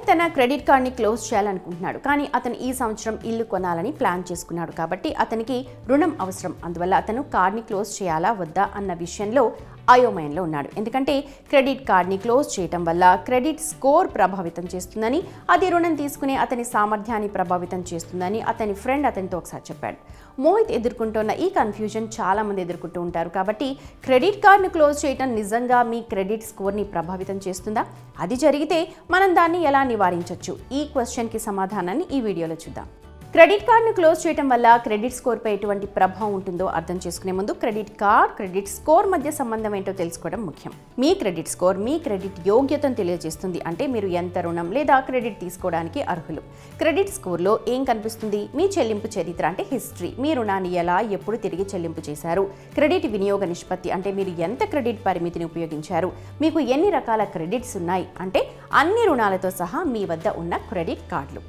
తన క్రెడిట్ కార్డ్ని క్లోజ్ చేయాలనుకుంటున్నాడు. కానీ అతను ఈ సంవత్సరం ఇల్లు కొనాలని ప్లాన్ చేసుకున్నాడు. కాబట్టి అతనికి రుణం అవసరం. అందువల్ల అతను కార్డ్ని క్లోజ్ చేయాలా వద్దా అన్న విషయంలో అయోమయంలో ఉన్నాడు. ఎందుకంటే క్రెడిట్ కార్డ్ని క్లోజ్ చేయటం వల్ల క్రెడిట్ స్కోర్ ప్రభావితం చేస్తుందని, అది రుణం తీసుకునే అతని సామర్థ్యాన్ని ప్రభావితం చేస్తుందని అతని ఫ్రెండ్ అతనితో ఒకసారి చెప్పాడు. మోహిత్ ఎదుర్కొంటున్న ఈ కన్ఫ్యూజన్ చాలా మంది ఎదుర్కొంటూ ఉంటారు. కాబట్టి క్రెడిట్ కార్డ్ని క్లోజ్ చేయటం నిజంగా మీ క్రెడిట్ స్కోర్ని ప్రభావితం చేస్తుందా? అది జరిగితే మనం దాన్ని ఎలా నివారించవచ్చు? ఈ క్వశ్చన్కి సమాధానాన్ని ఈ వీడియోలో చూద్దాం. క్రెడిట్ కార్డ్ను క్లోజ్ చేయడం వల్ల క్రెడిట్ స్కోర్పై ఎటువంటి ప్రభావం ఉంటుందో అర్థం చేసుకునే ముందు క్రెడిట్ కార్డ్, క్రెడిట్ స్కోర్ మధ్య సంబంధం ఏంటో తెలుసుకోవడం ముఖ్యం. మీ క్రెడిట్ స్కోర్ మీ క్రెడిట్ యోగ్యతను తెలియజేస్తుంది. అంటే మీరు ఎంత రుణం లేదా క్రెడిట్ తీసుకోవడానికి అర్హులు. క్రెడిట్ స్కోర్లో ఏం కనిపిస్తుంది? మీ చెల్లింపు చరిత్ర అంటే హిస్టరీ. మీ రుణాన్ని ఎలా, ఎప్పుడు తిరిగి చెల్లింపు చేశారు. క్రెడిట్ వినియోగ నిష్పత్తి అంటే మీరు ఎంత క్రెడిట్ పరిమితిని ఉపయోగించారు. మీకు ఎన్ని రకాల క్రెడిట్స్ ఉన్నాయి అంటే అన్ని రుణాలతో సహా మీ వద్ద ఉన్న క్రెడిట్ కార్డులు.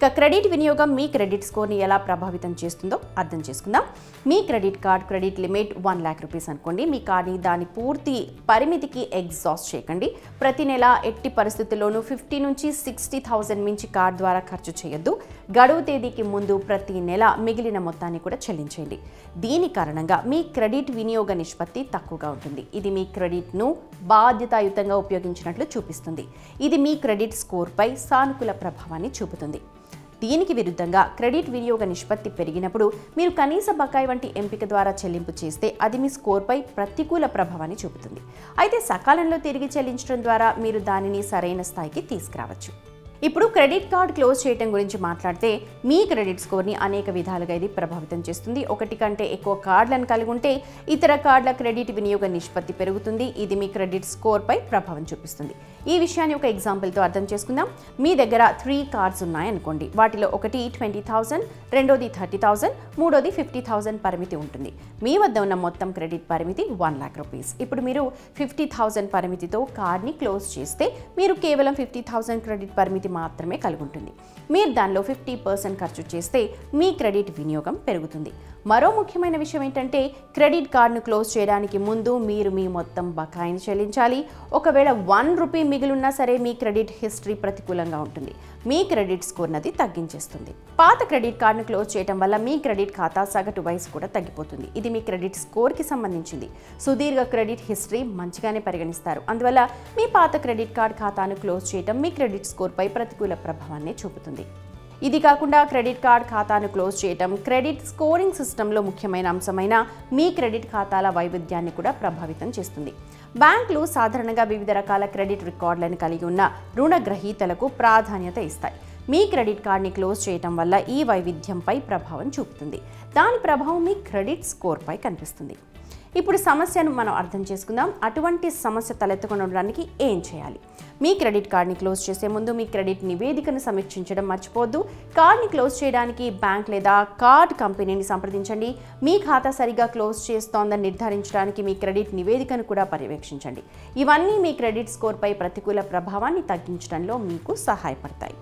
ఇక క్రెడిట్ వినియోగం మీ క్రెడిట్ స్కోర్ని ఎలా ప్రభావితం చేస్తుందో అర్థం చేసుకుందాం. మీ credit card credit limit 1 lakh rupees అనుకోండి. మీ కార్డ్ని దాని పూర్తి పరిమితికి ఎగ్జాస్ట్ చేయకండి. ప్రతి నెల ఎట్టి పరిస్థితుల్లోనూ 50 నుంచి 60,000 మించి కార్డ్ ద్వారా ఖర్చు చేయొద్దు. గడువు తేదీకి ముందు ప్రతి నెల మిగిలిన మొత్తాన్ని కూడా చెల్లించండి. దీని కారణంగా మీ క్రెడిట్ వినియోగ నిష్పత్తి తక్కువగా ఉంటుంది. ఇది మీ క్రెడిట్ను బాధ్యతాయుతంగా ఉపయోగించినట్లు చూపిస్తుంది. ఇది మీ క్రెడిట్ స్కోర్పై సానుకూల ప్రభావాన్ని చూపుతుంది. దీనికి విరుద్ధంగా క్రెడిట్ వినియోగ నిష్పత్తి పెరిగినప్పుడు మీరు కనీస బకాయి వంటి ఎంపిక ద్వారా చెల్లింపు చేస్తే అది మీ స్కోర్పై ప్రతికూల ప్రభావాన్ని చూపుతుంది. అయితే సకాలంలో తిరిగి చెల్లించడం ద్వారా మీరు దానిని సరైన స్థాయికి తీసుకురావచ్చు. ఇప్పుడు క్రెడిట్ కార్డ్ క్లోజ్ చేయడం గురించి మాట్లాడితే మీ క్రెడిట్ స్కోర్ని అనేక విధాలుగా ఇది ప్రభావితం చేస్తుంది. ఒకటి కంటే ఎక్కువ కార్డులను కలిగి ఉంటే ఇతర కార్డుల క్రెడిట్ వినియోగ నిష్పత్తి పెరుగుతుంది. ఇది మీ క్రెడిట్ స్కోర్పై ప్రభావం చూపిస్తుంది. ఈ విషయాన్ని ఒక ఎగ్జాంపుల్తో అర్థం చేసుకుందాం. మీ దగ్గర 3 కార్డ్స్ ఉన్నాయనుకోండి. వాటిలో ఒకటి 20,000, రెండోది 30,000, మూడోది 50,000 పరిమితి ఉంటుంది. మీ వద్ద ఉన్న మొత్తం క్రెడిట్ పరిమితి 1 lakh rupees. ఇప్పుడు మీరు 50,000 పరిమితితో కార్డ్ని క్లోజ్ చేస్తే మీరు కేవలం 50,000 క్రెడిట్ పరిమితి మాత్రమే కలిగి ఉంటుంది. మీరు దానిలో 50% ఖర్చు చేస్తే మీ క్రెడిట్ వినియోగం పెరుగుతుంది. మరో ముఖ్యమైన విషయం ఏంటంటే క్రెడిట్ కార్డును క్లోజ్ చేయడానికి ముందు మీరు మీ మొత్తం బకాయిని చెల్లించాలి. ఒకవేళ 1 రూపీ మిగిలిన్నా సరే మీ క్రెడిట్ హిస్టరీ ప్రతికూలంగా ఉంటుంది. మీ క్రెడిట్ స్కోర్ నది తగ్గించేస్తుంది. పాత క్రెడిట్ కార్డును క్లోజ్ చేయడం వల్ల మీ క్రెడిట్ ఖాతా సగటు వయసు కూడా తగ్గిపోతుంది. ఇది మీ క్రెడిట్ స్కోర్కి సంబంధించింది. సుదీర్ఘ క్రెడిట్ హిస్టరీ మంచిగానే పరిగణిస్తారు. అందువల్ల మీ పాత క్రెడిట్ కార్డ్ ఖాతాను క్లోజ్ చేయడం మీ క్రెడిట్ స్కోర్పై ప్రతికూల ప్రభావాన్ని చూపుతుంది. ఇది కాకుండా క్రెడిట్ కార్డ్ ఖాతాను క్లోజ్ చేయడం క్రెడిట్ స్కోరింగ్ సిస్టంలో ముఖ్యమైన అంశమైన మీ క్రెడిట్ ఖాతాల వైవిధ్యాన్ని కూడా ప్రభావితం చేస్తుంది. బ్యాంకులు సాధారణంగా వివిధ రకాల క్రెడిట్ రికార్డులను కలిగి ఉన్న రుణగ్రహీతలకు ప్రాధాన్యత ఇస్తాయి. మీ క్రెడిట్ కార్డ్ని క్లోజ్ చేయడం వల్ల ఈ వైవిధ్యంపై ప్రభావం చూపుతుంది. దాని ప్రభావం మీ క్రెడిట్ స్కోర్పై కనిపిస్తుంది. ఇప్పుడు సమస్యను మనం అర్థం చేసుకుందాం. అటువంటి సమస్య తలెత్తుకొనడానికి ఏం చేయాలి? మీ క్రెడిట్ కార్డ్ని క్లోజ్ చేసే ముందు మీ క్రెడిట్ నివేదికను సమీక్షించడం మర్చిపోవద్దు. కార్డ్ని క్లోజ్ చేయడానికి బ్యాంక్ లేదా కార్డ్ కంపెనీని సంప్రదించండి. మీ ఖాతా సరిగా క్లోజ్ చేస్తోందని నిర్ధారించడానికి మీ క్రెడిట్ నివేదికను కూడా పర్యవేక్షించండి. ఇవన్నీ మీ క్రెడిట్ స్కోర్పై ప్రతికూల ప్రభావాన్ని తగ్గించడంలో మీకు సహాయపడతాయి.